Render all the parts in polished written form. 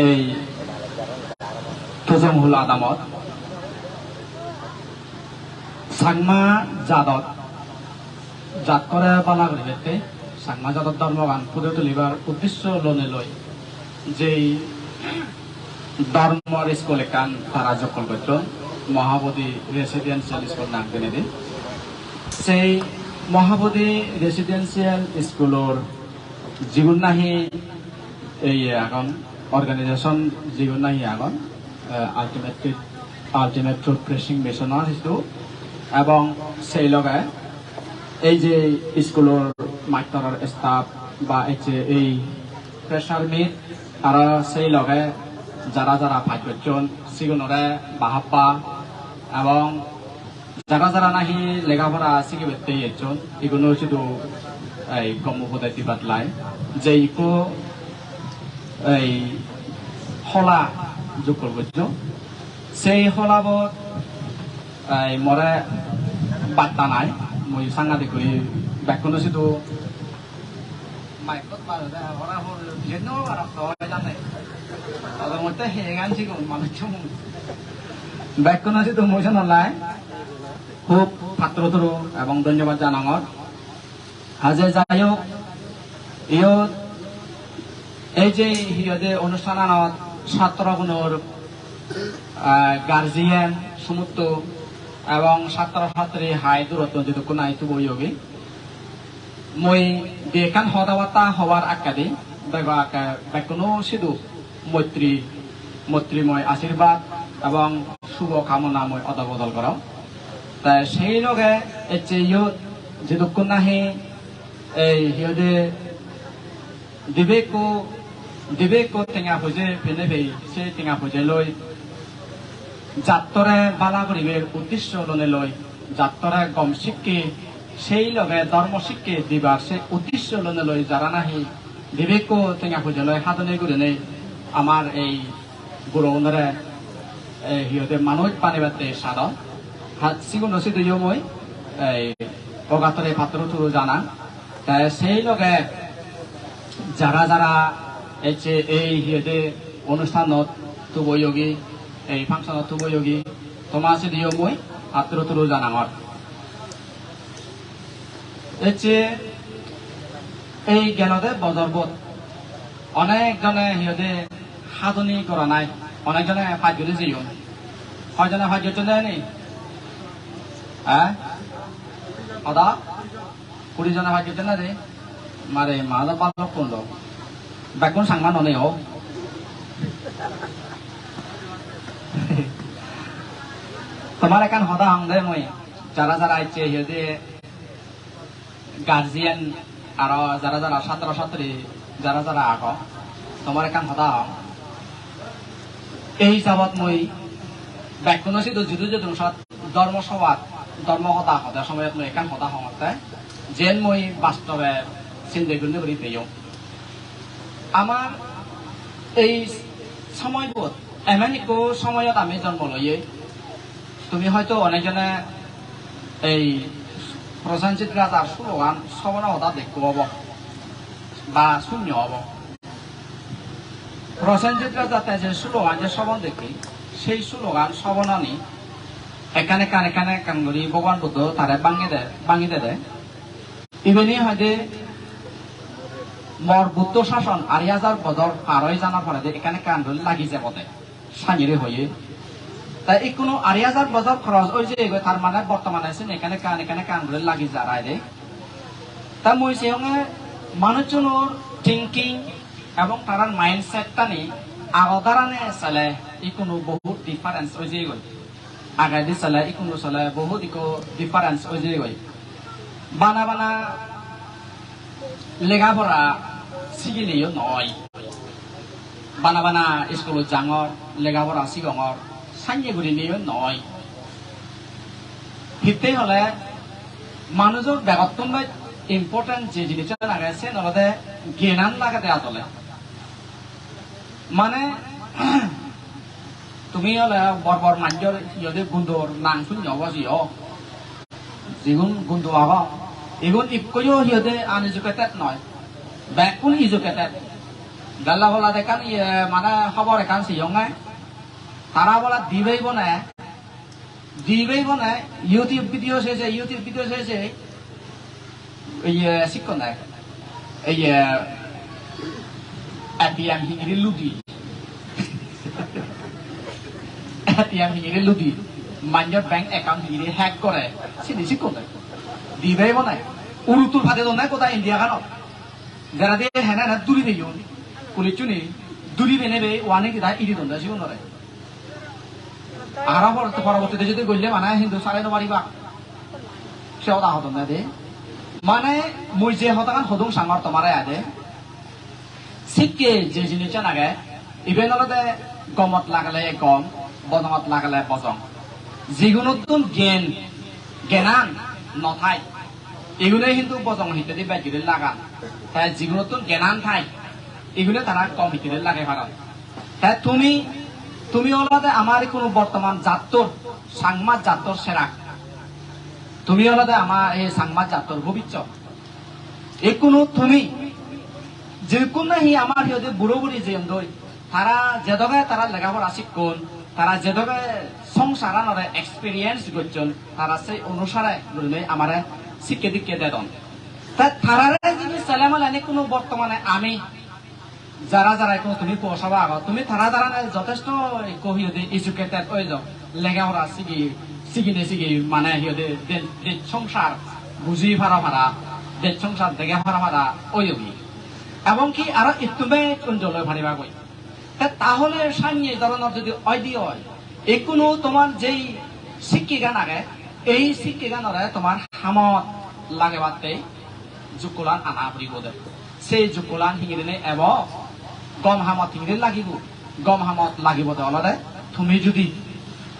এই তোজমহুল আদামত সাংমা জাদত জাত করে বালা করি বেতে সাংমা জাদত ধর্মগান ফুটে তুলিবার উদ্দেশ্য লনে লই যেই ধর্মর স্কুল একান তারা যখন করত মহাবোধি রেসিডেন্সিয়াল স্কুল নাম কিনে দিন সেই মহাবোধি রেসিডেন্সিয়াল স্কুলের জীবন নাহি এই এখন অর্গানাইজেশন জীবন নাহি এখন আলটিমেট ট্রুথ প্রেসিং মিশন আসিছো এবং সেই লগে এই যে স্কুলের মাস্টারের স্টাফ বা এই প্রেসার মিট আর সেই লগে যারা যারা পাঁচজন সিগুনরে বাহাপ্পা এবং যারা যারা নাহি লেখাপড়া শিখে বেরতে একজন এগুলো শুধু এই কর্মপদায় দিবাতলাই যে ইকো এই হলা যোগ করবো সেই হলাবত এই মরে বার্তা নাই মই সাংঘাতিক করে ব্যাকুণ শুধু মাইকত ওরা যেন জানে তাদের মধ্যে হেগান ছিল মানুষ ব্যাকুণ শুধু মইছে নলাই খুব ছাত্রতর এবং ধন্যবাদ জানাঙর হাজে যাই হোক ইয়ত এই যে হিয়দে অনুষ্ঠানত ছাত্রগুণর গার্জিয়ান সমুদ্র এবং ছাত্র ছাত্রী হাই দূরত্ব যেটুকু নাই তো বইয়োগী মই দেখান হদাবার্তা হওয়ার আকাদি বেকুনো শুধু মৈত্রীময় আশীর্বাদ এবং শুভ কামনাময় অদল করাও তাই সেই লগে ইয়ত যেটুকু নাহি এই হিয়দে দিবেক টেঙা ফুজে ফেলে ফেই সেই টেঙা ফুজে লই যাত্তরে বালা করিবের উদ্দেশ্য লনে লই যাত্তরে গম শিক্ষে সেই লগে ধর্ম শিক্ষে দিবার সেই উদ্দেশ্য লনে লই যারা নাহি বিবেক টেঙা ফুজে লই সাধনে করে নেই আমার এই গুরুরে সিহঁতে মানুহ পানিবাতে সাধন সিগুণ নচি দুয়ো মই এই অগাতরে পাত্র থুরু জানা তাই সেই লগে যারা যারা এই সিহঁতে অনুষ্ঠানত তুবয়োগী এই ফাংশনত তুবয়োগী তোমার আছে দিও মই পাত্র থুরু জানাঙর এই জ্ঞানদে বজরবোধ অনেকজনে সিহঁতে সাধনী করা নাই অনেকজনে ফাইজরে যেও হয়জনে ফাইজর নেই হ্যাঁ সদা 20 জনে ফাইজর না রে মারে মাদা পাল কোন বেগুন সাংমান ননে হোক তোমার এখান সদা হংদে মই যারা যারা আইছে সিহঁতে গার্জিয়ান আর যারা যারা ছাত্র ছাত্রী যারা যারা আগ তোমার এখান সদা এই হিসাবত মই ব্যাকুণ সিদ্ধ যুদ্ধ যুদ্ধ ধর্মসভাত ধর্মকথা সদা সময়ত মই এখান সদা হওঁতে যেন মই বাস্তবে চিন্তাগুলি করে পেয়েও আমার এই সময়বোধ এমন একো সময়ত আমি জন্ম লইয়ে তুমি হয়তো অনেকজনে এই প্রসেনজিৎ রাজার স্লোগান শ্রবণ হতা দেখতে হব বা শূন্য হব প্রসেনজিৎ রাজাতে যে স্লোগান যে শ্রবণ দেখি সেই স্লোগান শ্রবণানি এখানে কান করি ভগবান বুদ্ধ তারে ভাঙিতে দেয় ইভেনি হয়তো মর বুদ্ধ শাসন 8,000 বছর পার হয়ে জানার ফলে এখানে কান ধরে লাগি যাবতে সানিরে হয়ে তাই এই কোনো 8,000 বছর খরচ ওই যে তার মানে বর্তমানে আছেন এখানে কান ধরে লাগি যারাই দে তা মই সঙ্গে মানুষজনের থিঙ্কিং এবং তার মাইন্ডসেটটা নিয়ে আগদারানে চালে এই কোনো বহুত ডিফারেন্স ওই যে গই আগাই দি চালে এই কোনো চালে বহুত ইকো ডিফারেন্স ওই যে গই বানা লেখাপড়া শিখিলেও নয় বানা স্কুল যাঙর লেখাপড়া শিগঙর সাইয়ে ঘুরিলেও নয় হিতে হলে মানুষের ব্যক্তিগত ইম্পর্টেন্ট যে জিনিসটা লাগাইছে নহলে জ্ঞান লাগাতে আতলে মানে তুমি হলে বরবর মাঞ্জর যদি গুন্দর নাং শূন্য বসিও যেগুন গুন্দ আগ এগুন ইকয়ও সিহঁতে আনএজুকেটেড নয় ব্যাকুল এজুকেটেড গাল্লা বলা দেখান মানে খবর এখান সিয়ংয়ে তারা বলা দিবেই বনে ইউটিউব ভিডিও শেষে এই শিক্ষণ দেয় এই এটিএম হিঙিরি লুটি মাঞ্জর ব্যাংক অ্যাকাউন্ট হিঙিরি হ্যাক করে সেটি শিক্ষণ দেয় দিবেই বনে উরুতুর ফাতে তো নাই কোথায় ইন্ডিয়া কেন যারা দিয়ে হ্যাঁ দূরি দিই পুলিশ চুনি দূরি বেনেবে ওয়ানে কি তাই ইডি দন্ডা শিবন ধরে আর পরবর্তীতে যদি গড়লে মানে হিন্দু সারাই নবারিবা সেও তা হতো না দে মানে মই যে হতাকান হদুং সাংর তোমারে আদে শিখকে যে জিনিস নাগে ইভেন হলতে গমত লাগালে গম বদমত লাগালে বজং যিকোনো জ্ঞান নথাই এগুলোই কিন্তু বজং হিতে বেগিরে লাগান তাই যিকোনো জ্ঞান থাই এগুলো তারা কম হিতে লাগে ভারত তাই তুমি হলতে আমার কোনো বর্তমান জাতর সাংমাদ জাতর সেরা তুমি হলতে আমার এই সাংমাদ জাতর ভবিষ্যৎ এই কোনো তুমি যে কোনো হি আমার হিতে বুড়ো বুড়ি যে তারা যেদকে তারা লেখাপড়া শিক্ষণ তারা যেদকে সংসারানরে এক্সপিরিয়েন্স করছেন তারা সেই অনুসারে আমার শিক্ষে দিকে দেন তাই তারারে যদি ছেলেমেলে কোনো বর্তমানে আমি যারা এখন তুমি পৌঁছাবা আগ তুমি তারা যথেষ্ট কহিয়ে এডুকেটেড হয়ে যাও লেখাপড়া শিখি মানে সিহঁতে সংসার বুঝি ভাড়া দেশ সংসার দেখে ভাড়া ওই এবং কি আরো ইতুমে অঞ্চলে ভাড়িবা গই তাহলে সামনে ধরনের যদি অইডিয়া হয় এই কোনো তোমার যেই শিক্ষি গান আগে এই শিক্ষি গানরে তোমার হামত লাগে বাদতে জুকুলান আনা ফুরিব দে সেই জুকুলান হিঙিনে এব গম হামত হিঙিরে গম হামত লাগিব দে অলরে তুমি যদি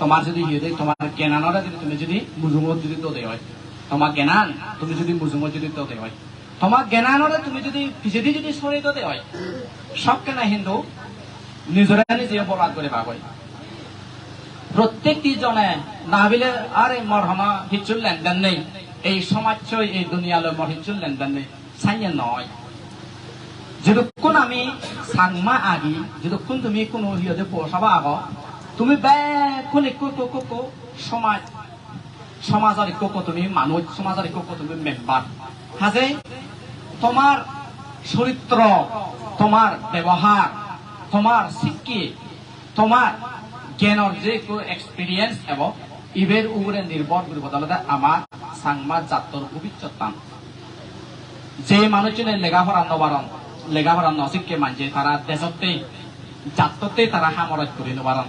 তোমার যদি তোমার জ্ঞানরে যদি তুমি যদি মুজুমত যদি তোদে হয় তোমার জ্ঞান তুমি যদি মুজুমত যদি তোদে হয় তোমার জ্ঞানরে তুমি যদি পিছেদি যদি সরে তোদে হয় সব কেনা হিন্দু নিজরে নিজে বরাদ করে পাবই প্রত্যেকটি জনে না বিলে আরে মরহমা হিচুর লেনদেন নেই এই সমাজ এই দুনিয়ালৈ মর হিচুর লেনদেন নেই সাইয়ে নয় যতক্ষণ আমি সাংমা আগি যতক্ষণ তুমি কোনো হিয়তে পৌঁছাবা আগ তুমি বেকুন সমাজের তুমি মানুষ সমাজের তুমি মেম্বার হাজে তোমার চরিত্র তোমার ব্যবহার তোমার শিক্ষি তোমার জ্ঞানের যে এক্সপিরিয়েন্স এবং ইবের উপরে নির্ভর করে বদলতে আমার সাংমাদ জাতর ভবিষ্যৎ যে মানুষজনের লেখাপড়া নশিক্ষে মানছে তারা দেশতে জাততে তারা হামরাজ করে নবারণ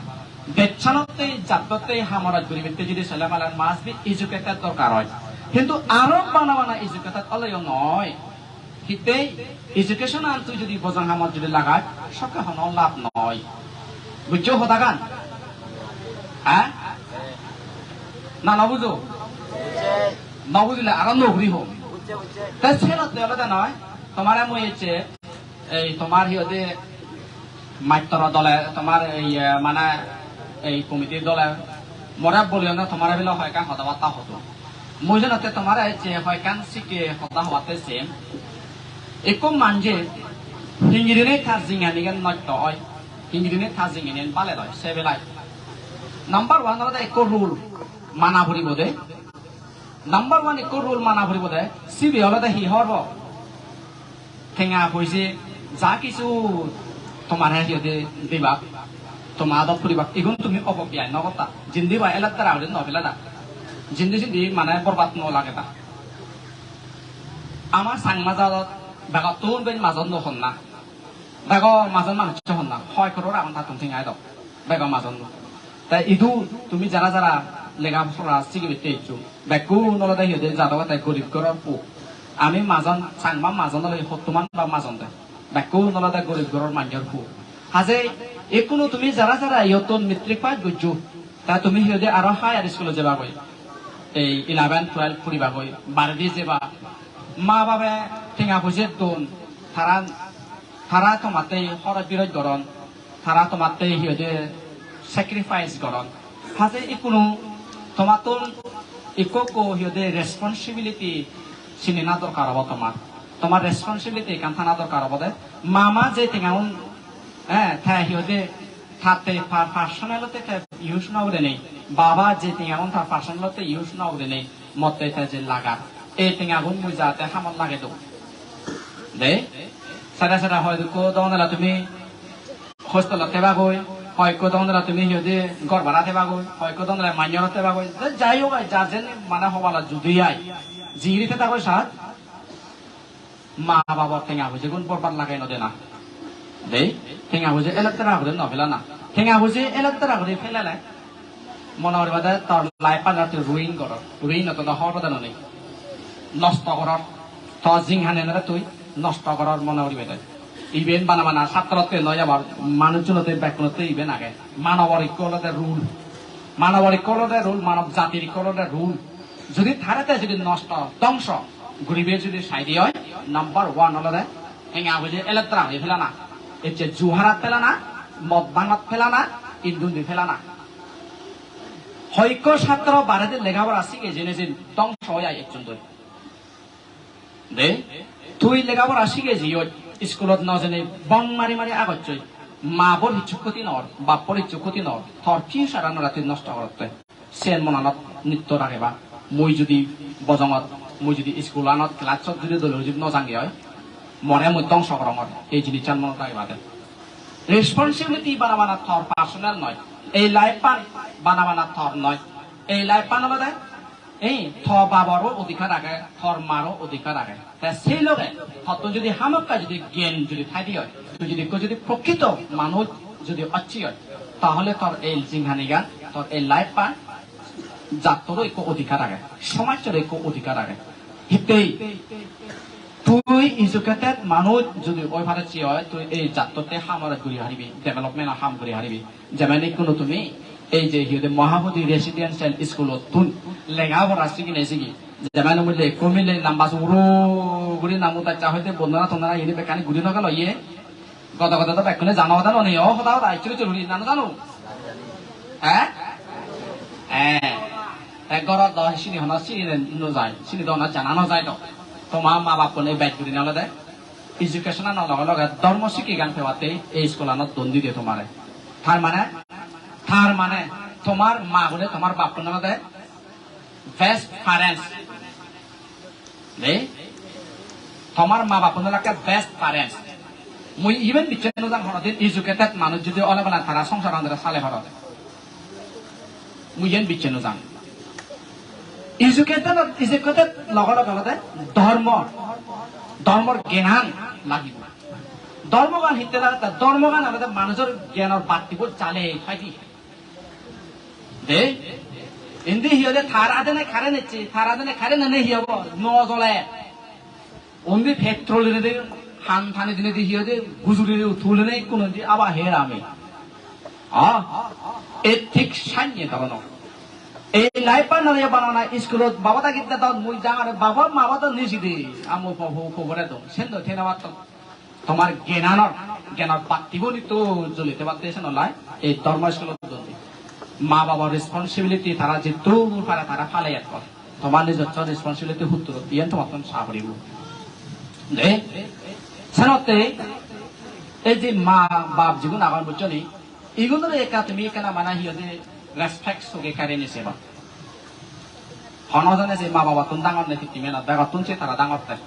দেশানতে জাততে হামরাজ করে ব্যক্তি যদি ছেলেমেলার মাস বি এডুকেটেড দরকার হয় কিন্তু আরো বানা এডুকেটেড অলয় নয় হিতে এডুকেশন আর তুই যদি বজাং হামর যদি লাগায় সকে হন লাভ নয় বুঝছো হতাগান হ্যাঁ না নবুঝো নবুঝলে আরো নগরী হোক তাই ছেলে দেওয়ালে নয় তোমার মই এই তোমার হিয়তে মাইতর দলে তোমার এই মানে এই কমিটির দলে মরা বলিও না তোমার বেলা হয় কান হতাবার্তা হতো মই জানাতে তোমার হয় কান শিখে হতা হওয়াতে সেম একো মানজে হিঙ্গিরিনে থার জিঙানিগান নট্য হয় হিঙ্গিরিনে থার জিঙানিয়ান পালে হয় সে বেলায় নাম্বার ওয়ান হলো একো রুল মানা ভরিব দে নাম্বার ওয়ান একো রুল মানা ভরিব দে সিবি হলো হি হরব ঠেঙা হয়েছে যা কিছু তোমার হিয়তে দিবা তোমার আদত করিবা এগুলো তুমি অপব্যয় নগতা জিন্দি বা এলার তারা হলে নবেলা দা জিন্দি মানে বরবাদ নলাগে তা আমার সাংমাজাত বেগত তোর বেন মাজত নখন না বেগ মাজত মানুষ হন না হয় করো আমার তাতুন ঠেঙাই দাও বেগ মাজত তাই ইদু তুমি যারা লেখাপড়া শিখিবে ইচ্ছু বেগু নলদা হিয়তে যাদবা তাই গরিব করার পু আমি মাজন সাংমা মাজন সত্তমান বা মাজন দে বেগু নলদা গরিব ঘরের মানুষের পু হাজে একুনো তুমি যারা ইয়তন মেট্রিক পাস গজ্জু তা তুমি সিহঁতে আরো হায়ার স্কুলে যাবা গৈ এই 11-12 ফুৰিবা গৈ বাৰদি যাবা মা বাবে ঠেঙা পইচা দোন তারা তোমাতে হরত বিরোধ গরণ তারা তোমাতে সিহঁতে স্যাক্রিফাইস গরণ হাজে একুনো তোমাতন একো সিহঁতে রেসপন্সিবিলিটি চিনি না দরকার হব তোমার তোমার রেসপন্সিবিলিটি কাম থানা দরকার হবে মামা যে টেঙাউন হ্যাঁ থাই হিওতে থাতে পার্সোনালতে ইউজ না করে নেই বাবা যে টেঙাউন তার পার্সোনালতে ইউজ না করে নেই মতে যে লাগা এই টেঙাগুন মুই যাতে হামল লাগে তো দে সারা সারা হয়তো কো দনলা তুমি হোস্টেল তেবা গই হয় কো দনলা তুমি হিওতে ঘর ভাড়া তেবা গই হয় কো দনলা মাইনর তেবা গই যাই হোক যা যেন মানে হওয়ালা যদি আই জিরিতে তা কই সাত মা বাবা টেঙা বুঝে গুণ পরবার লাগাই নদে না দে টেঙা বুঝে এলাত্তরা করে নফেলা না টেঙা বুঝে এলাত্তরা করে ফেলালে মনে হরে বাদে তোর লাইফ আর তুই রুইন তো হওয়ার কথা নেই নষ্ট করার তো জিংহানে না তুই নষ্ট করার মনে হরি বেটা ইভেন বানা ছাত্রতে নয় আবার মানুষজনতে ব্যাকরণতে ইভেন আগে মানবর ইকুয়ালতে রুল মানব জাতির ইকুয়ালতে রুল যদি থারেতে যদি নষ্ট ধ্বংস গরিবের যদি সাইডি হয় নাম্বার 1 হলো দে হেঙ্গা বুঝে এলাত্তরা হয়ে ফেলা না এর চেয়ে জুহারাত ফেলা না মদ ভাঙত ফেলা না ইন্দুন্দি ফেলা না হয়ক ছাত্র বাড়াতে লেখাপড়া শিখে জেনে যে ধ্বংস হয়ে যায় একজন দে তুই লেখাপড়া শিখে যে স্কুলত নজেনে বং মারি মারি আগত মা বোর ইচ্ছুক ক্ষতি নর বাপর ইচ্ছুক ক্ষতি নর থর কি সারা রাতে নষ্ট করতে সেন মনানত নৃত্য রাখেবা মই যদি বজঙত মই যদি স্কুল আনত ক্লাছত যদি দল যদি নজাঙ্গে হয় মনে মই ধ্বংস করঙর এই জিনিস মনত রাখবা দে রেসপন্সিবিলিটি বানাবানা থর পার্সোনাল নয় এই লাইফ পান বানাবানা থর নয় এই লাইফ পান হলো দেয় এই থ বাবারও অধিকার আগে থর মারও অধিকার আগে সেই লগে থত যদি হামকা যদি জ্ঞান যদি থাকি হয় তুই যদি প্রকৃত মানুষ যদি অচ্ছি হয় তাহলে তোর এই জিংহানি গান তোর এই লাইফ পান জাতরও একটু অধিকার আগে সমাজের একটু অধিকার আগে হিতেই তুই এডুকেটেড মানুষ যদি ওইভাবে চিয় হয় তুই এই জাততে হামরে ঘুরি হারিবি ডেভেলপমেন্ট হাম ঘুরি হারিবি যেমন কোনো তুমি এই যে হিউদে মহাবোধি রেসিডেন্সিয়াল স্কুলত তুন লেখাপড়া শিখি নাই শিখি যেমন বললে কমিলে নাম্বাস উড়ো ঘুরি নামুতা চা হইতে বন্ধনা তোমরা ইনি বেকানি ঘুরি নগেল ইয়ে গত কথা তো বেকনে জানো কথা নেই ও কথা কথা আইছিল চলুরি নানো জানো হ্যাঁ হ্যাঁ ঘর দশ চিনি হনা চিনি নযায় চিনি দনা জানানো যায় তো তোমার মা বাপ কোনে ব্যাট করে নলে দেয় এডুকেশন লগে লগে ধর্ম শিখি গান ফেওয়াতে এই স্কুল আনত দন্দি দিয়ে তোমারে তার মানে তোমার মা বলে তোমার বাপ কোনে দেয় বেস্ট প্যারেন্টস দে তোমার মা বাপ কোনে লাগে বেস্ট প্যারেন্টস মুই ইভেন বিচ্ছেন্ন জান হরদিন এডুকেটেড মানুষ যদি অলেবেলা তারা সংসার আন্দরে সালে হরদ মুই ইভেন বিচ্ছেন্ন জান এডুকেটেড লগে লগে ধর্মর জ্ঞান লাগিব ধর্মগান হিতে ধর্মগান আমাদের মানুষের জ্ঞানের বাড়তিব চালে খাইটি দে এমনি হিয়লে থার আদেনে খারে নেছে থার আদেনে খারে নেনে হিয়ব ন জ্বলে অমনি পেট্রোল এনে হান থানে দিনে দিয়ে হিয়দে গুজুরি তুলে নেই কোন আবার হের আমি এর ঠিক সাইনে তখন এই লাইফ নয় বানানা স্কুলত বাবা তা গীতা দাও মুই জাঙার বাবা মা বাবা তো নিছি দে আমো খবরে তো সেন্দ থেনা মাত্র তোমার জ্ঞানর পাতিব নি তো জ্বলিতে পারতেছে নয় এই ধর্ম স্কুলত জ্বলতে মা বাবার রেসপন্সিবিলিটি তারা যে দূর পারে তারা ফালাই এক তোমার নিজের রেসপন্সিবিলিটি হুত্তর দিয়ে তোমার তখন সাবরিব দে সেনতে এই যে মা বাপ জীবন আবার বুঝছনি এগুলোর একা তুমি কেনা মানা হিয়দে রেসপেক্ট সঙ্গে কারে নিছে বা হনজনে যে মা বাবা তুন ডাঙর নেই তুমি না দেখা তুনছে তারা ডাঙর তাই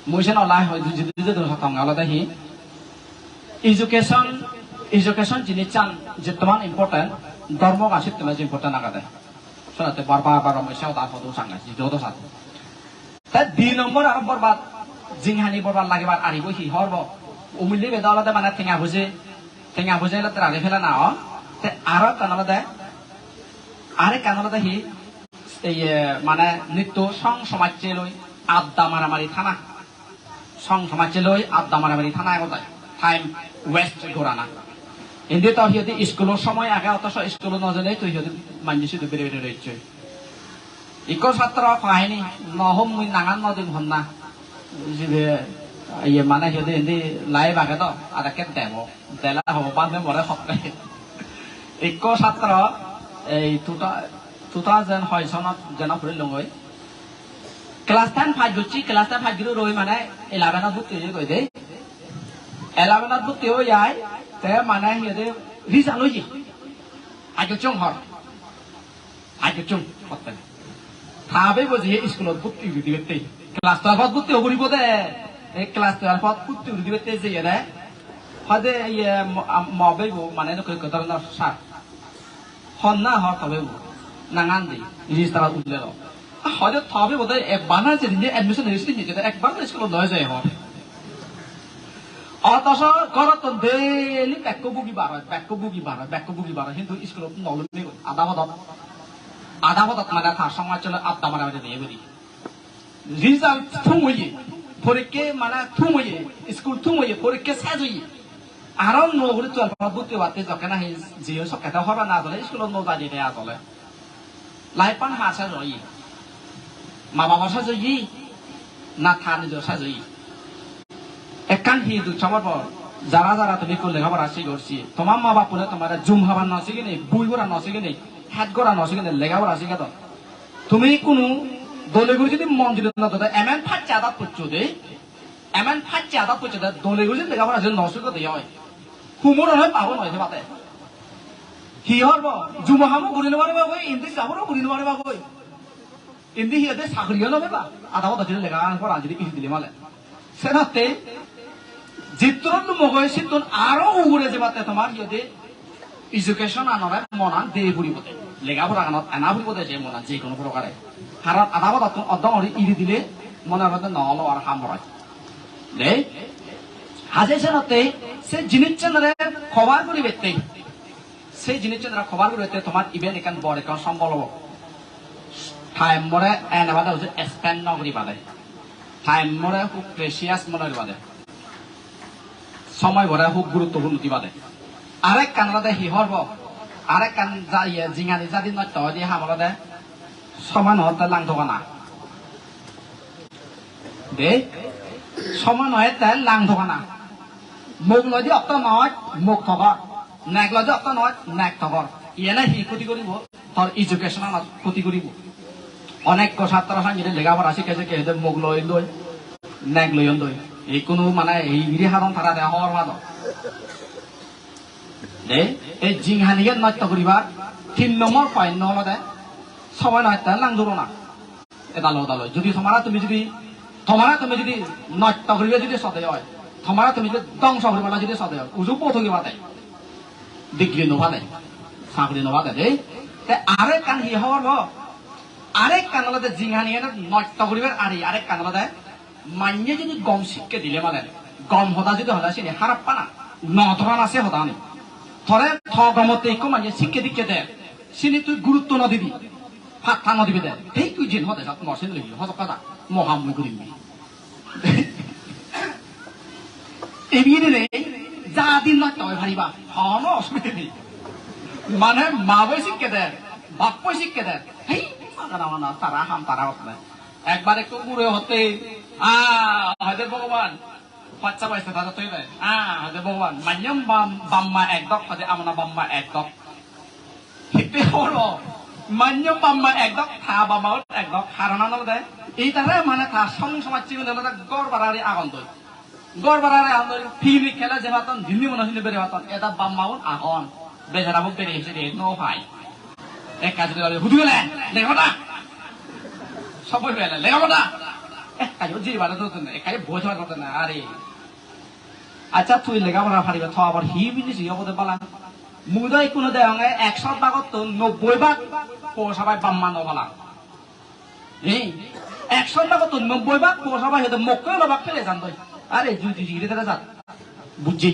মুইছে নলাই হয় যদি সতং আলাদা হি এডুকেশন জিনিস চান যে তোমার ইম্পর্টেন্ট ধর্ম আসিত তোমার যে ইম্পর্টেন্ট আগাদে শোনাতে বারবার মেশাও তার হতো সাংগাছি যত সাথে তাই 2 নম্বর আর বরবাদ জিংহানি বরবাদ লাগিবার আরিব হি হরব উমিলি বেদালতে মানে ঠেঙা বুঝে তারা আগে ফেলা না আরো কানলে আরে কানলে হি এই মানে নৃত্য সং সমাজে লই আড্ডা মারামারি থানা সং সমাজে লই আড্ডা মারামারি থানা এগোতায় টাইম ওয়েস্ট করা না এমনি তো হিয়তে স্কুলের সময় আগে অথচ স্কুল নজলে তুই হিয়তে মানজি শুধু বেড়ে বেড়ে রয়েছে ইকো ছাত্র কাহিনী নহম মুই নাঙান নদিন হন না ইয়ে মানে হিয়তে এমনি লাইভ আগে তো আর একে দেলা হব বান্ধে মরে সপ্তাহে ইকো ছাত্র এই 2006 চনত যেন ফুৰি লঙৈ ক্লাস 10 ফাইভ হচ্ছে ক্লাস 10 ফাইভ গুলো রই মানে 11 ভর্তি হয়ে গই দে 11 ভর্তি হয়ে যায় তে মানে হিদে রিজাল্ট হই আগে চং হর আগে চং করতে থাবে বুঝি স্কুলত ভর্তি দিতে ক্লাস 12 ভর্তি হবরিব দে এই ক্লাস 12 ভর্তি দিতে যে দে হদে ইয়ে মবেবো মানে নকই কতর না সার হন না হর তবেবো নাঙান দি রেজিস্টার উঠলেল হয়তো তবে বোধহয় একবার না যেদিন অ্যাডমিশন রেজিস্ট্রি নিতে একবার তো স্কুল লয় যায় হর অতস করত ডেইলি ব্যাক বুগি বার কিন্তু স্কুল নলমি আধা পদত মানে তার সমাজ চলে আড্ডা মারা দিয়ে বলি রিজাল্ট থুমইয়ে পরীক্ষা মানে থুমইয়ে স্কুল থুমইয়ে পরীক্ষা শেষ হইয়ে আরো নগরী চল বুঝতে পারতে যখন না জিও সকাতে হবা না চলে স্কুল নজা দিয়ে দেয়া চলে লাইপান হাসা রই মা বাবা সাজই না থানি জ সাজই একান হি দু চামার পর যারা যারা তুমি কোন লেখাপড়া শিখছি তোমার মা বাপুরে তোমার জুম হবার নসি কিনে বুই গোড়া নসি কিনে হেড গোড়া নসি কিনে লেখাপড়া শিখে তো তুমি কোনো দলেগুলো যদি মন্দিরে না তো এমন ফাঁচে আদাত করছো দে এমন ফাঁচে আদাত করছো দে দলেগুলো যদি লেখাপড়া যদি নসিক দিয়ে হয় হুমর হয় পাবো নয় পাতে হি হরব জুমহামো ঘুরি নেবার বা কই ইন্দি যাবরও ঘুরি নেবার বা কই ইন্দি হিয়াতে চাকরিও নবে বা আধা কথা যদি লেখা পড়া যদি ইহি দিলে মালে সেনাতে জিত্রন মগয় সিদ্ধন আরো উগুরে যাবাতে তোমার যদি এডুকেশন আনরে মনান দে ফুরিবতে লেখাপড়া আনত আনা ফুরিবতে যে মনান যে কোনো প্রকারে কারণ আধা কথা অদম ইরি দিলে মনে হবে নহলো আর হামরায় দে হাজে সেনাতে সে জিনিস চন্দ্রে খবর করি বেতে সেই জিনিস চন্দ্র খবর করি বেতে তোমার ইভেন এখান বড় এখান সম্বল হবো টাইম মরে এনে বাদে হচ্ছে স্পেন্ড নগরী বাদে টাইম মরে খুব প্রেসিয়াস মনে বাদে সময় ভরে খুব গুরুত্বপূর্ণ দিবাদে আরেক কানলাদে হি হরব আরেক কান যাইয়ে জিঙানি যাদি নয় তয় দিয়ে হামলাদে সময় নহতে লাং থকা না দে সময় নয় তাই লাং থকা না মুখ লয় দিয়ে অত নয় মুখ থকা নেক লয় দিয়ে অত নয় নেক থকা ইয়েনে হি ক্ষতি করিব তোর এডুকেশন ক্ষতি করিব অনেক ছাত্র সাংগীতে লেখাপড়া শিখেছে কে মুখ লই লই নেক লই লই এই কোনো মানে এই হারণ থাকা দেয় হওয়ার মাদ দে এই জিংহানিকে নৃত্য করিবার 3 নম্বর পয়েন্ট হলো দে সময় নয় তাই লাং ধরো না এদালো যদি তুমি যদি নৃত্য করিবে যদি সদে হয় তুমি যদি ধ্বংস করিবা যদি সদে হয় উজু পথকিবা দেয় ডিগ্রি নভা দেয় চাকরি নভা দেয় আরেক কান হি হওয়ার আরেক কানলাতে জিংহানিকে নৃত্য করিবার আরেক কানলাতে মাইনে যদি গম শিখকে দিলে মানে গম হদা যদি হদা সিনি হারাপ পানা নধরান আছে হদা নি থরে গমতে একো মানে শিখকে দিকে দে সিনি তুই গুরুত্ব নদিবি ফাত্তা নদিবি দে এই তুই জিন হদে যা তোমার সিনি লিখবি হজক কথা মহামুই করিবি এবিয়ে নেই যা দিন না তবে ভারিবা হন অসুবিধা নেই মানে মা বই শিখকে দে বাপ বই শিখকে দে এই না তারা হাম তারা হতে একবার একটু ঘুরে হতে হয়তো ভগবান বাচ্চা পাইছে দাদা তুই দেয় হয়তো ভগবান মান্যম বাম্মা একদক হয়তো আমরা বাম্মা একদক হিতে হলো মান্যম বাম্মা একদক থা বাম্মা একদক হারানো দেয় এই তারা মানে তার সমাজ জীবন গড় বাড়ারে আগন দই গড় বাড়ারে আগন ফিরি খেলা যে মাতন দিল্লি মনে হইলে বেড়ে মাতন এটা বাম্মাউন আগন বেজারাবো বেড়ে এসে রে নো ভাই এক কাজ করে হুদু গেলে দেখো না সবাই বেলা লেখাবো না যে বাড়া তো একাই বোঝা করতে না আরে আচ্ছা তুই লেখাপড়া ফারিবে থ আবার হি বিনি জি হবতে পালা মুদয় কোনো দেয় 100 ভাগত তো 90 ভাগ পৌঁছাবাই বাম্মা নবলা এই 100 ভাগত তো 90 ভাগ পৌঁছাবাই হতে মক্কে লবাক ফেলে জান দই আরে তুই জিরে তারা যা বুঝছি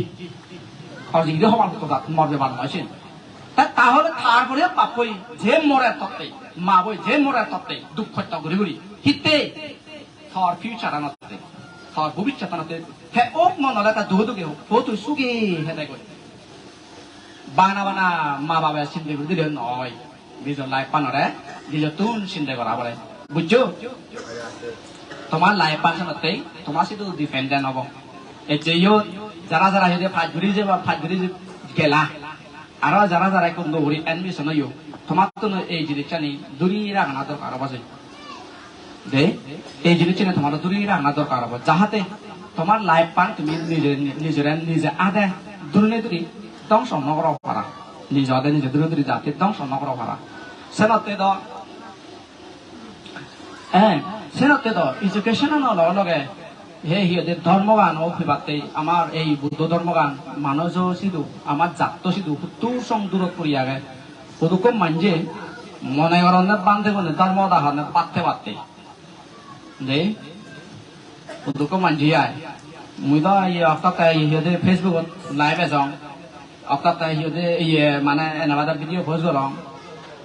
আর জিরে হবার তো যা মরবে বান নয়ছেন তাহলে তারপরে পাপই যে মরে তত্ত্বে মা বই যে মরে তত্ত্বে দুঃখ ঘুরি ঘুরি হিতে থর ফিউচার আনতে থর ভবিষ্যৎ আনতে হে ওক মনলে তা দুদুকে ফটো সুগে হেদে কই বানা মা বাবা চিন্তা করে দিলে নয় নিজের লাইফ পানরে নিজের তুন চিন্তা করা বলে বুঝছো তোমার লাইফ পানতে তোমার শুধু ডিপেন্ডেন্ট হব এই যে যারা যারা হেদে ফাইট ঘুরি যে গেলা আর যারা যারা কোন দৌড়ি এডমিশন হইও তোমার তো এই জিনিসটা নেই দূরি রাখা দরকার আছে দে এই জিনিস তোমার দূরে রাখা দরকার হবে যাহাতে তোমার লাইফ পান তুমি নিজে আদে দূরে দূরে ধ্বংস নগর পারা নিজ আদে নিজে দূরে দূরে যাতে ধ্বংস নগর পারা সেনতে দ সেনতে দ এডুকেশন লগে হে হিয়দে ধর্মগান ও ফিবাতে আমার এই বুদ্ধ ধর্মগান মানুষ সিধু আমার জাত সিধু হুত্তু সং দূরত পড়ি আগে ওরকম মানজে মনে করনে বান্ধে বনে ধর্ম দাহানে পাতে পাতে দে ওরকম মানজি আয় মুই তো এই অকাতে হিয়দে ফেসবুকত লাইভ এসং অকাতে হিয়দে ইয়ে মানে এনাবাদা ভিডিও পোস্ট করং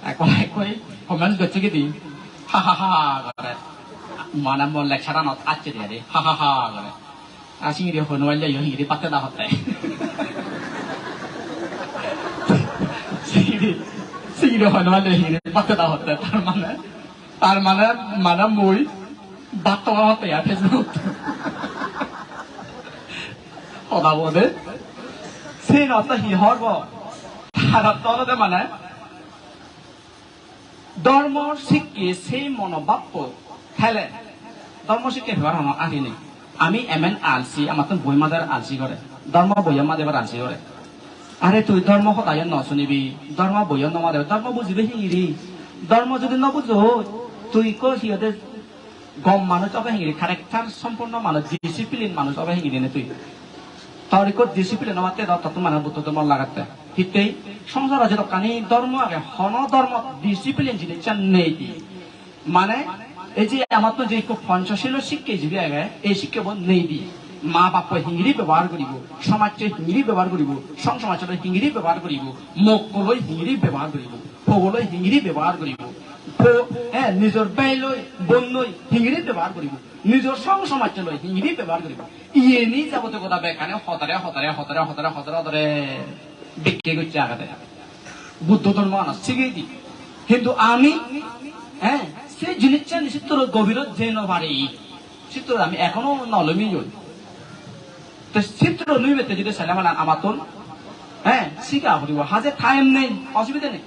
একই কমেন্ট করছে কি দি হা হা হা করে mana mau lecturean not aja dia deh, hahaha, gitu. Asing dia honor aja, yang ini pakai dah hotel. Sing dia honor aja, yang ini pakai dah hotel. Tar mana mui, batu hotel ya, Facebook. Oh, dah boleh. Sing apa sih horbo? Harap tahu tu mana? Dharma sikki sih monobappo. হেলে ধর্ম শিক্ষা ব্যবহার হন আহিনি আমি MN আলসি আমার তো বই mother আলসি করে ধর্ম বইয়া মাদে এবার আলসি করে আরে তুই ধর্ম সদায় ন শুনিবি ধর্ম বইয়া নমাদে ধর্ম বুঝিবি হিঙিরি ধর্ম যদি নবুঝো তুই কো সিহতে গম মানুষ অবে হিঙিরি ক্যারেক্টার সম্পূর্ণ মানুষ ডিসিপ্লিন মানুষ অবে হিঙিরি নে তুই তোর কো ডিসিপ্লিন নমাতে দাও তত মানে বুদ্ধ ধর্ম লাগাতে হিতেই সংসার আছে তো কানি ধর্ম আগে হন ধর্ম ডিসিপ্লিন জিনিস নেই মানে এই যে আমার তো যে পঞ্চশীল শিক্ষা যে আগে এই শিক্ষা নেই দি মা বাপ হিংরি ব্যবহার করিব সমাজে হিংরি ব্যবহার করিব সমাজের হিংরি ব্যবহার করিব মুখলৈ হিংরি ব্যবহার করিব ফলৈ হিংরি ব্যবহার করিব নিজের বাইলৈ বনলৈ হিংরি ব্যবহার করিব নিজের সমাজলৈ হিংরি ব্যবহার করিব ইয়ে নি যাবতে কথা বেকানে হতারে হতারে হতারে হতারে হতারে হতারে বিক্রি করছে আগাতে বুদ্ধ ধর্ম আনা শিখেই দি কিন্তু আমি সেই জিনিসটা চিত্র গভীর যেন পারি চিত্র আমি এখনো নলমি তো চিত্র নইবেতে যদি ছেলে মানে আমার তো শিখা করিব হাজে টাইম নেই অসুবিধা নেই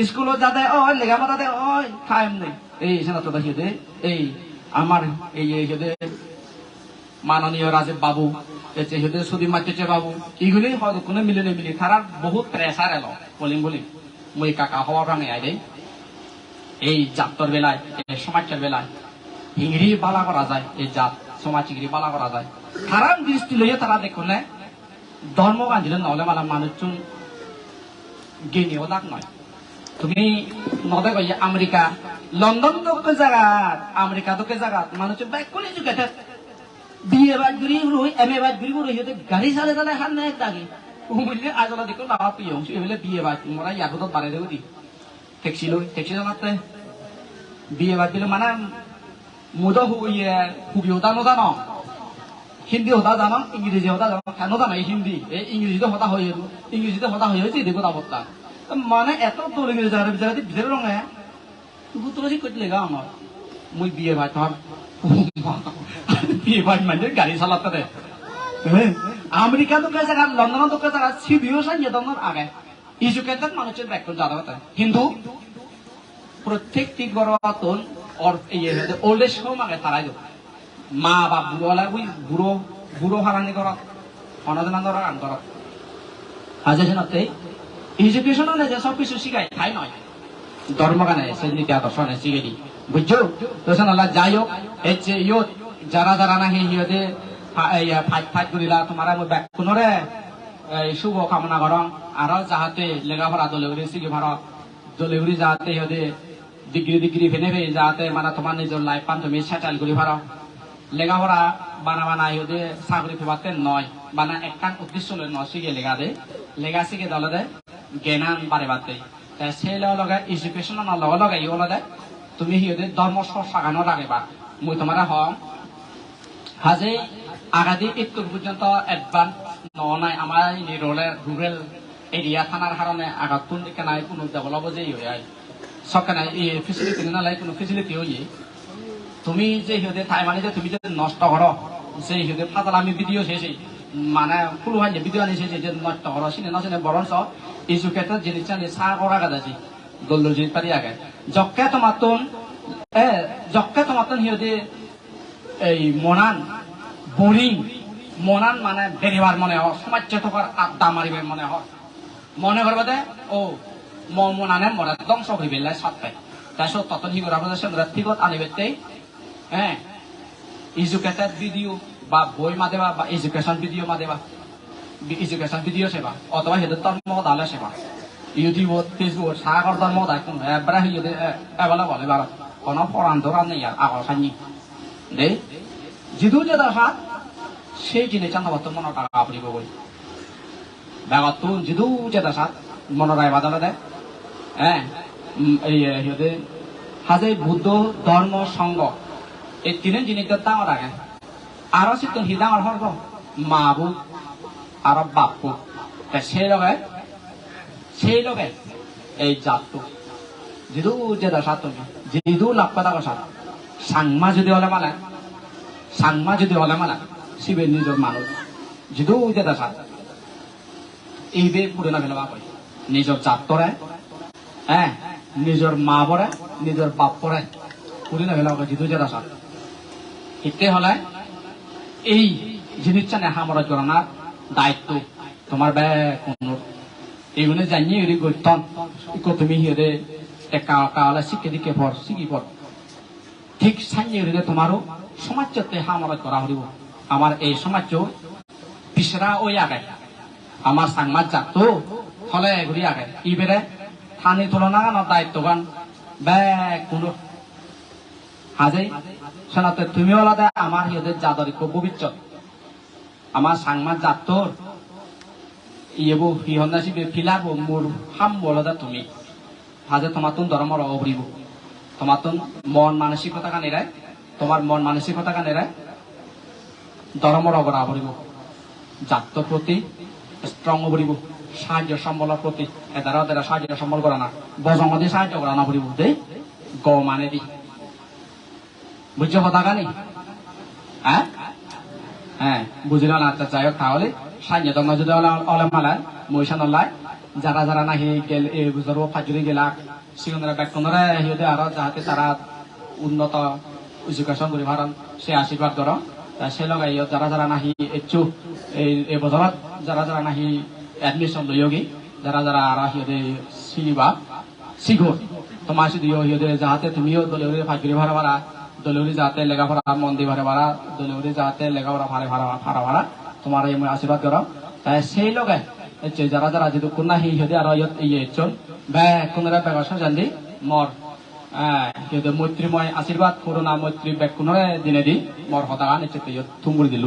স্কুলত যাতে লেখাপড়া যাতে টাইম নেই এই সেনা তো দেখি এই আমার এই মাননীয় রাজীব বাবু সুদীপ মাত্রে বাবু এগুলি হয়তো কোনো মিলে মিলি তারা বহুত প্রেসার এলো বলি মই কাকা হওয়ার ভাঙে আই দেয় এই জাতর বেলায় সমাজের বেলায় হিংরি বালা করা যায় এই জাত সমাজ হিংরি বালা করা যায় খারাপ দৃষ্টি লইয়া তারা দেখুন ধর্ম বাঁধিলে নহলে মালা মানুষজন গেনিও দাগ নয় তুমি নদে কই আমেরিকা লন্ডন দোকে জায়গা আমেরিকা দোকে জায়গা মানুষের ব্যাক করে এডুকেটেড বিয়ে বাদ ঘুরি রই এম এ বাদ ঘুরি রই গাড়ি চালে চালে হার নাই দাগে বুঝলে আজলা দেখো লাভা তুই অংশ এগুলো বিয়ে বাদ মোরা ইয়াগুলো বাড়ে দেবো দি ট্যাক্সি চালাতে বিয়ে বাদ দিলে মানে মুদা হুবি হতা নদা ন হিন্দি হতা জানো ইংরেজি হতা জানো কেন জানো হিন্দি এই ইংরেজিতে হতা হয়ে ইংরেজিতে হতা হয়ে হয়েছে দেখো তাবতা মানে এত দৌড়ে গেছে যারা বিচারে বিচারে রঙে তুলসী কইতে লেগা আমার মুই বিয়ে ভাই তোর বিয়ে ভাই মানে গাড়ি চালাতে দে আমেরিকা দোকান জায়গা লন্ডন দোকান জায়গা সিবিও সাইয়ে দমন আগে এডুকেটেড মানুষের ব্যাকগ্রাউন্ড জানা কথা কিন্তু প্রত্যেকটি গর্ভাতন ওল্ড এজ হোম আগে তারাই মা বাপ বুড়োলা ওই বুড়ো হারানি করা অনাদান আন করা আজ নাতে এডুকেশন যে সবকিছু শিখায় তাই নয় ধর্মগানে সেই নীতি আদর্শনে শিখে দি বুঝছো তো যাই হোক এই যে যারা যারা না হিয়দে ফাইট করিলা তোমার কোনরে শুভ কামনা করং আর যাহাতে লেখাপড়া দলেগুলি শিখি ভারত দলেগুলি যাহাতে হিয়দে ডিগ্রি ফেনে যাহাতে মানে তোমার নিজের লাইফ পান তুমি সেটেল করি ভারো লেখাপড়া বানা হিয়দে চাকরি ফেবাতে নয় বানা একটা উদ্দেশ্য লই ন শিখে লেখা শিখে দলে জ্ঞান বাড়ে বাড়তে সেই লগে এডুকেশন লগে ইয়ে তুমি সিহঁতে ধৰ্ম চৰ্চাগানো ৰাখিবা মই তোমাৰ হম হাজে আগাদি একটু পর্যন্ত এডভান্স নাই আমার রুরাল এরিয়া থানার কারণে আঘাত কোন দিকে নাই কোনো ডেভেলপ যে হয় সরকার ফেসিলিটি নালাই কোনো ফেসিলিটি হয়ে তুমি যে সিহঁতে ঠাই মানে যে তুমি যে নষ্ট করো সেই সিহঁতে ফাটাল আমি ভিডিও শেষে মানে ফুল হয় যে ভিডিও আনিছে যে নষ্ট করো চিনে নচিনে বরঞ্চ এডুকেটেড জিনিস চাহ করা গাছি দল জিনিস পারি আগে যকে তোমার যক্কে তোমাতন হিয়দে এই মনান বোরিং মনান মানে বেরিবার মনে হয় সমাজ থকার আড্ডা মারিবার মনে করবে দে ও মনানে মনে ধ্বংস হয়ে বেলায় সাত পাই তাই সব ততন হিগুর আপনাদের সঙ্গে ঠিকত আনিবেতে হ্যাঁ এডুকেটেড ভিডিও বা বই মা দেবা বা এডুকেশন ভিডিও মা দেবা এডুকেশন ভিডিও সেবা অথবা হেদের ধর্ম দালে সেবা ইউটিউবত ফেসবুকত সাগর ধর্ম দায় কোন এবারে হিয়দে এবেলা বলে বার কোনো পরান ধরান নেই আর আগর খানি দে যিদু যে দেখা সেই জিনিস জানতে পারতো মনে টাকা পড়িব বই ব্যাগতুন যিদু যে দেখা মনে রায় বাদালে দেয় হ্যাঁ এই হিয়দে হাজে বুদ্ধ ধর্ম সংঘ এই তিনের জিনিস ডাঙর আগে আরো চিত্তন হি ডাঙর হরব মা বুক আর বাপু সেই লগে এই জাতটো যিদু যে দেখা তুমি যিদু লাভ কথা কথা সাংমা যদি হলে মালা শিবের নিজের মানুষ যিদু যে দেখা এইবে পুরে না ফেলবা কই নিজের জাত তরে হ্যাঁ নিজের মা পরে নিজের বাপ পরে পুরে না ফেলবা কই যিদু যে দেখা এতে হলে এই জিনিসটা নেহা মরা জড়ানোর দায়িত্ব তোমার কোন এইগুলো জানিয়ে এরি গইতন তুমি হিরে কালে শিখে দিকে পর শিখি পর ঠিক সাইয়ে এরিলে তোমারও সমাজতে হামরা করা হরিব আমার এই সমাজ পিছরা ওই আগে আমার সাংমাজ যাত হলে ঘুরি আগে ইবেরে থানি তুলনা গান দায়িত্বগান কোন হাজে শোনাতে তুমি আলাদা আমার হিয়দের জাদরিক ভবিষ্যৎ আমার সাংমাজ যাতর ইয়েবো হিহন্দাসি ফিলাবো মোর হাম বলদা তুমি হাজে তোমাতুন ধর্মর অবরিব তোমাতুন মন মানসিকতা কানেরায় তোমার মন মানসিকতা কানেরায় ধর্মর অবরা অবরিব জাতর প্রতি স্ট্রং অবরিব সাহায্য সম্বলের প্রতি এদারা সাহায্য সম্বল করা না বজমদি সাহায্য করা না অবরিব দে গ মানে দি বুঝছো কথা কানি হ্যাঁ হ্যাঁ বুঝিল না আচ্ছা যাই হোক তাহলে সাহায্য তোমরা যদি মালা মহিষান যারা যারা নাহি গেল এই বুঝার ফাজুরি গেলা সিগনরা ব্যাকনরা হিয়দে আর যাহাতে তারা উন্নত এডুকেশন করি ভারণ সে আশীর্বাদ কর সে লগাই যারা যারা নাহি ইচ্ছুক এই বছৰত যারা যারা নাহি এডমিশন লয়োগী যারা যারা আর হিয়দে শিবা শিখো তোমার শুধু হিয়দে যাহাতে তুমিও দলীয় ফাজুরি ভাড়া ভাড়া দলীয় যাতে লেখাপড়া মন দি ভাড়া ভাড়া দলীয় যাতে লেখাপড়া ভাড়া ভাড়া তোমার এই আশীর্বাদ কর তাই সেই লগে যারা যারা যেহেতু কোন হিহদে আর ইয়ে চল কোনরা বেগসা জানি মর হিহদে মৈত্রীময় আশীর্বাদ করোনা মৈত্রী বেগ কোনরে দিনে দি মর হতা নিশ্চিত থুমুর দিল